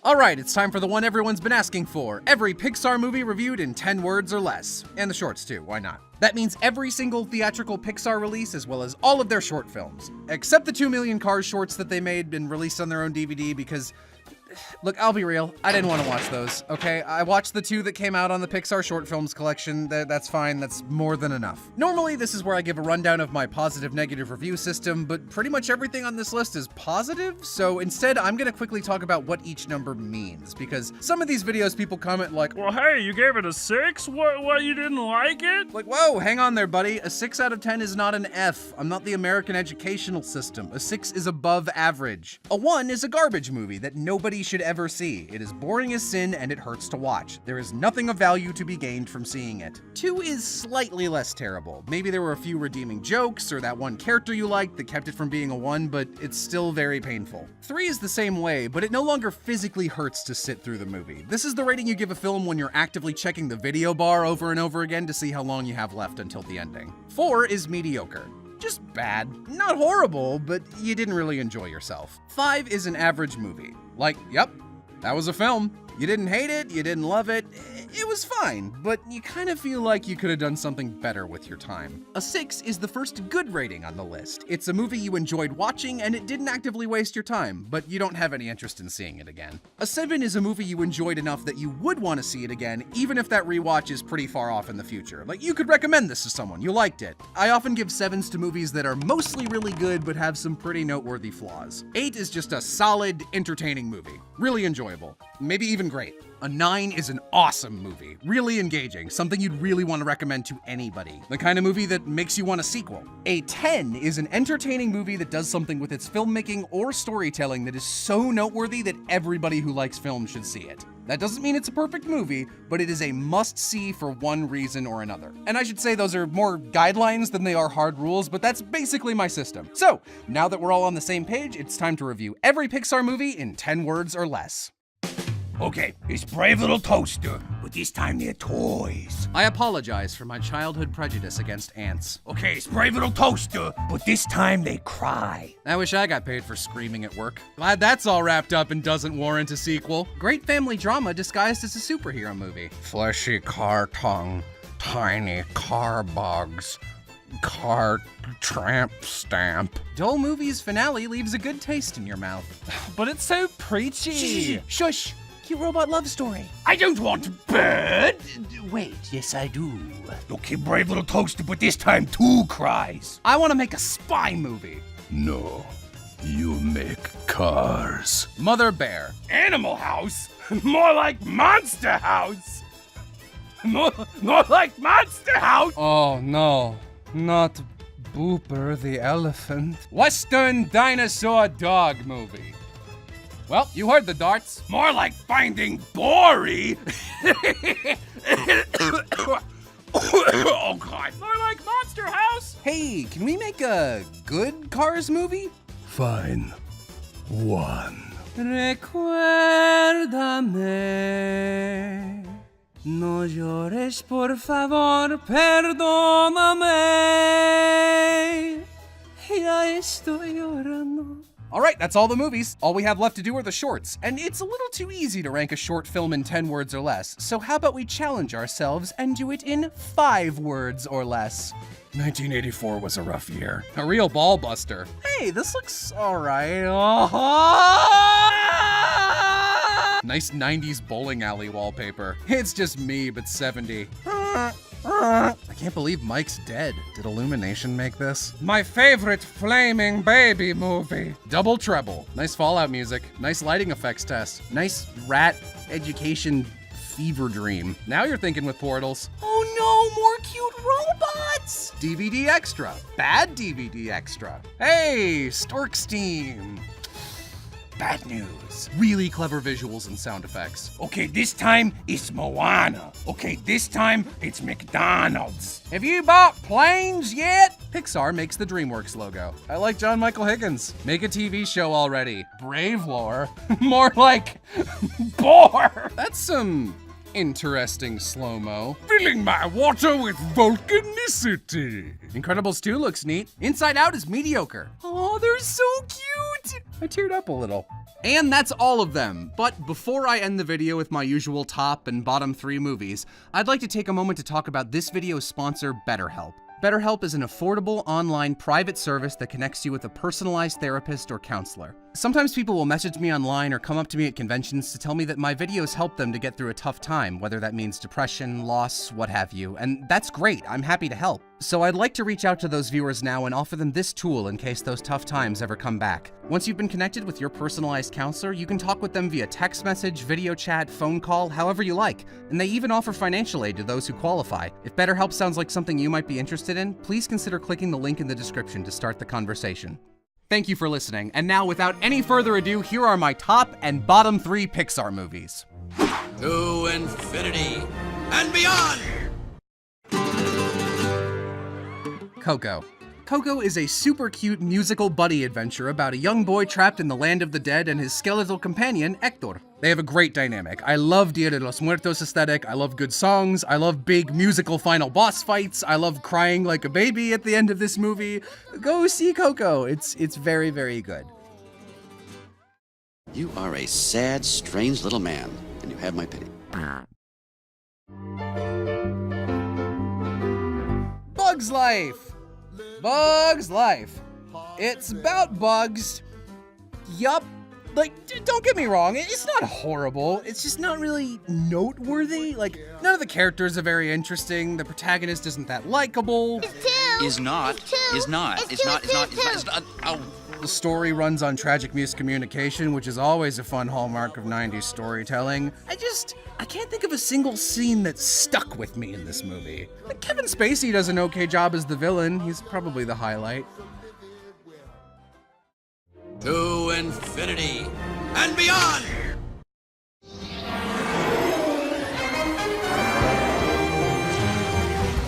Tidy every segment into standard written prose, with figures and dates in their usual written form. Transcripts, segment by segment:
Alright, it's time for the one everyone's been asking for. Every Pixar movie reviewed in 10 words or less. And the shorts too, why not? That means every single theatrical Pixar release as well as all of their short films. Except the 2 Million Cars shorts that they made and released on their own DVD because... Look, I'll be real, I didn't want to watch those, okay? I watched the 2 that came out on the Pixar Short Films collection. That's fine, that's more than enough. Normally, this is where I give a rundown of my positive-negative review system, but pretty much everything on this list is positive, so instead, I'm gonna quickly talk about what each number means, because some of these videos people comment like, well, hey, you gave it a 6? What, you didn't like it? Like, whoa, hang on there, buddy. A 6 out of 10 is not an F. I'm not the American educational system. A 6 is above average. A 1 is a garbage movie that nobody should ever see. It is boring as sin and it hurts to watch. There is nothing of value to be gained from seeing it. 2 is slightly less terrible. Maybe there were a few redeeming jokes or that one character you liked that kept it from being a 1, but it's still very painful. 3 is the same way, but it no longer physically hurts to sit through the movie. This is the rating you give a film when you're actively checking the video bar over and over again to see how long you have left until the ending. 4 is mediocre. Just bad. Not horrible, but you didn't really enjoy yourself. 5 is an average movie. Like, yep, that was a film. You didn't hate it, you didn't love it, it was fine, but you kind of feel like you could have done something better with your time. A 6 is the first good rating on the list. It's a movie you enjoyed watching and it didn't actively waste your time, but you don't have any interest in seeing it again. A 7 is a movie you enjoyed enough that you would want to see it again, even if that rewatch is pretty far off in the future. Like, you could recommend this to someone, you liked it. I often give 7s to movies that are mostly really good but have some pretty noteworthy flaws. 8 is just a solid, entertaining movie. Really enjoyable. Maybe even great. A 9 is an awesome movie, really engaging, something you'd really want to recommend to anybody. The kind of movie that makes you want a sequel. A 10 is an entertaining movie that does something with its filmmaking or storytelling that is so noteworthy that everybody who likes film should see it. That doesn't mean it's a perfect movie, but it is a must-see for one reason or another. And I should say those are more guidelines than they are hard rules, but that's basically my system. So, now that we're all on the same page, it's time to review every Pixar movie in 10 words or less. Okay, it's Brave Little Toaster, but this time they're toys. I apologize for my childhood prejudice against ants. Okay, it's Brave Little Toaster, but this time they cry. I wish I got paid for screaming at work. Glad that's all wrapped up and doesn't warrant a sequel. Great family drama disguised as a superhero movie. Fleshy car tongue, tiny car bugs, car tramp stamp. Dull movie's finale leaves a good taste in your mouth. But it's so preachy. Shush! Cute robot love story. I don't want bird. Wait, yes I do. Okay, Brave Little Toaster, but this time 2 cries. I want to make a spy movie. No, you make cars. Mother Bear. Animal House? More like Monster House. More like Monster House. Oh no, not Booper the elephant. Western dinosaur dog movie. Well, you heard the darts. More like Finding Dory. Oh God. More like Monster House. Hey, can we make a good Cars movie? Fine. 1. Recuérdame, no llores por favor, perdóname, ya estoy llorando. Alright, that's all the movies. All we have left to do are the shorts, and it's a little too easy to rank a short film in 10 words or less, so how about we challenge ourselves and do it in 5 words or less? 1984 was a rough year. A real ball buster. Hey, this looks alright. Nice 90s bowling alley wallpaper. It's just me, but 70. I can't believe Mike's dead. Did Illumination make this? My favorite flaming baby movie. Double treble. Nice Fallout music. Nice lighting effects test. Nice rat education fever dream. Now you're thinking with portals. Oh no, more cute robots! DVD extra. Bad DVD extra. Hey, Stork Steam. Bad news. Really clever visuals and sound effects. Okay, this time it's Moana. Okay, this time it's McDonald's. Have you bought planes yet? Pixar makes the DreamWorks logo. I like John Michael Higgins. Make a TV show already. Brave lore. More like bore. That's some interesting slow-mo. Filling my water with volcanicity. Incredibles 2 looks neat. Inside Out is mediocre. Oh, they're so cute. I teared up a little. And that's all of them. But before I end the video with my usual top and bottom 3 movies, I'd like to take a moment to talk about this video's sponsor, BetterHelp. BetterHelp is an affordable online private service that connects you with a personalized therapist or counselor. Sometimes people will message me online or come up to me at conventions to tell me that my videos help them to get through a tough time, whether that means depression, loss, what have you, and that's great, I'm happy to help. So I'd like to reach out to those viewers now and offer them this tool in case those tough times ever come back. Once you've been connected with your personalized counselor, you can talk with them via text message, video chat, phone call, however you like, and they even offer financial aid to those who qualify. If BetterHelp sounds like something you might be interested in, please consider clicking the link in the description to start the conversation. Thank you for listening, and now without any further ado, here are my top and bottom 3 Pixar movies. To infinity and beyond! Coco. Coco is a super cute musical buddy adventure about a young boy trapped in the land of the dead and his skeletal companion, Hector. They have a great dynamic. I love Dia de los Muertos aesthetic, I love good songs, I love big musical final boss fights, I love crying like a baby at the end of this movie. Go see Coco, it's very, very good. You are a sad, strange little man, and you have my pity. Bug's Life! Bug's Life. It's about bugs. Yup. Like, don't get me wrong, it's not horrible, it's just not really noteworthy. Like, none of the characters are very interesting, the protagonist isn't that likable. Is not. Ow. The story runs on tragic miscommunication, which is always a fun hallmark of 90s storytelling. I can't think of a single scene that stuck with me in this movie. Like, Kevin Spacey does an okay job as the villain, he's probably the highlight. To infinity and beyond!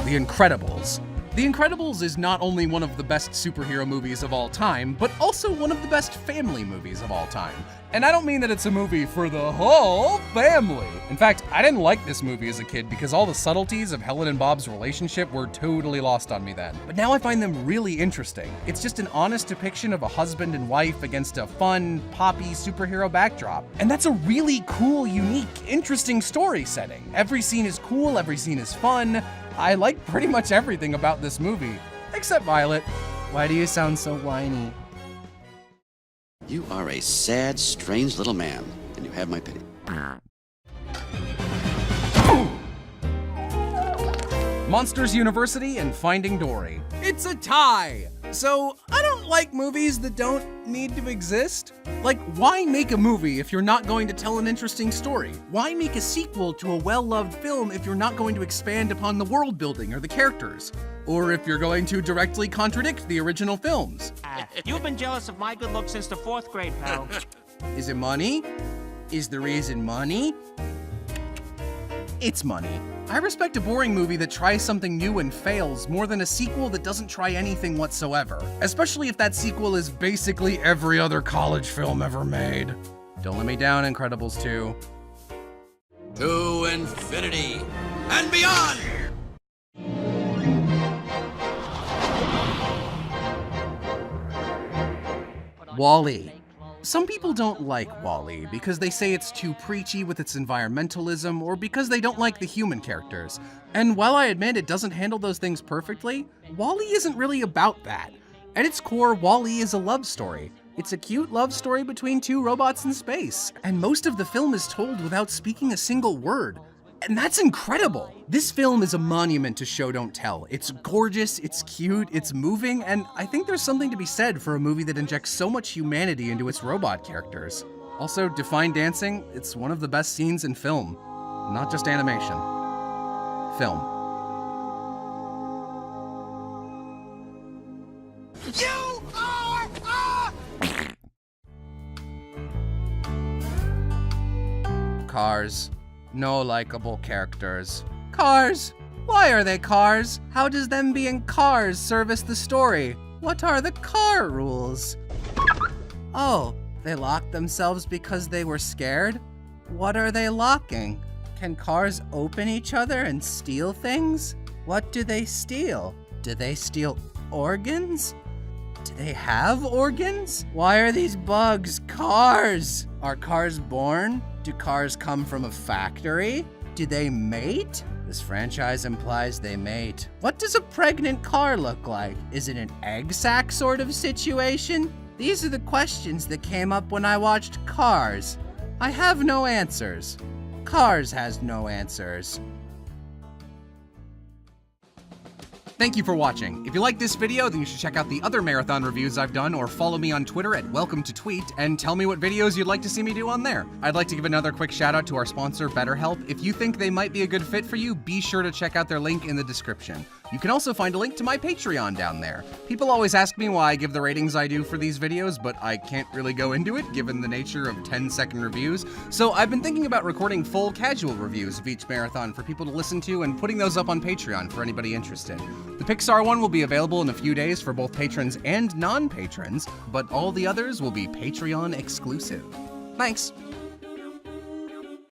The Incredibles. The Incredibles is not only one of the best superhero movies of all time, but also one of the best family movies of all time. And I don't mean that it's a movie for the whole family. In fact, I didn't like this movie as a kid because all the subtleties of Helen and Bob's relationship were totally lost on me then. But now I find them really interesting. It's just an honest depiction of a husband and wife against a fun, poppy superhero backdrop. And that's a really cool, unique, interesting story setting. Every scene is cool, every scene is fun. I like pretty much everything about this movie, except Violet. Why do you sound so whiny? You are a sad, strange little man, and you have my pity. Monsters University and Finding Dory. It's a tie! So, I don't like movies that don't need to exist. Like, why make a movie if you're not going to tell an interesting story? Why make a sequel to a well-loved film if you're not going to expand upon the world building or the characters? Or if you're going to directly contradict the original films? You've been jealous of my good looks since the 4th grade, pal. Is it money? Is the reason money? It's money. I respect a boring movie that tries something new and fails more than a sequel that doesn't try anything whatsoever. Especially if that sequel is basically every other college film ever made. Don't Let Me Down, Incredibles 2. To infinity and beyond! WALL-E. Some people don't like WALL-E because they say it's too preachy with its environmentalism or because they don't like the human characters. And while I admit it doesn't handle those things perfectly, WALL-E isn't really about that. At its core, WALL-E is a love story. It's a cute love story between two robots in space, and most of the film is told without speaking a single word. And that's incredible! This film is a monument to show don't tell. It's gorgeous, it's cute, it's moving, and I think there's something to be said for a movie that injects so much humanity into its robot characters. Also, Define Dancing, it's one of the best scenes in film. Not just animation. Film. You are Cars. No likable characters. Cars! Why are they cars? How does them being cars service the story? What are the car rules? Oh, they locked themselves because they were scared? What are they locking? Can cars open each other and steal things? What do they steal? Do they steal organs? Do they have organs? Why are these bugs cars? Are cars born? Do cars come from a factory? Do they mate? This franchise implies they mate. What does a pregnant car look like? Is it an egg sack sort of situation? These are the questions that came up when I watched Cars. I have no answers. Cars has no answers. Thank you for watching. If you like this video, then you should check out the other marathon reviews I've done, or follow me on Twitter at @WelcomeToTweet and tell me what videos you'd like to see me do on there. I'd like to give another quick shout out to our sponsor, BetterHelp. If you think they might be a good fit for you, be sure to check out their link in the description. You can also find a link to my Patreon down there. People always ask me why I give the ratings I do for these videos, but I can't really go into it given the nature of 10-second reviews. So I've been thinking about recording full casual reviews of each marathon for people to listen to and putting those up on Patreon for anybody interested. The Pixar one will be available in a few days for both patrons and non-patrons, but all the others will be Patreon exclusive. Thanks.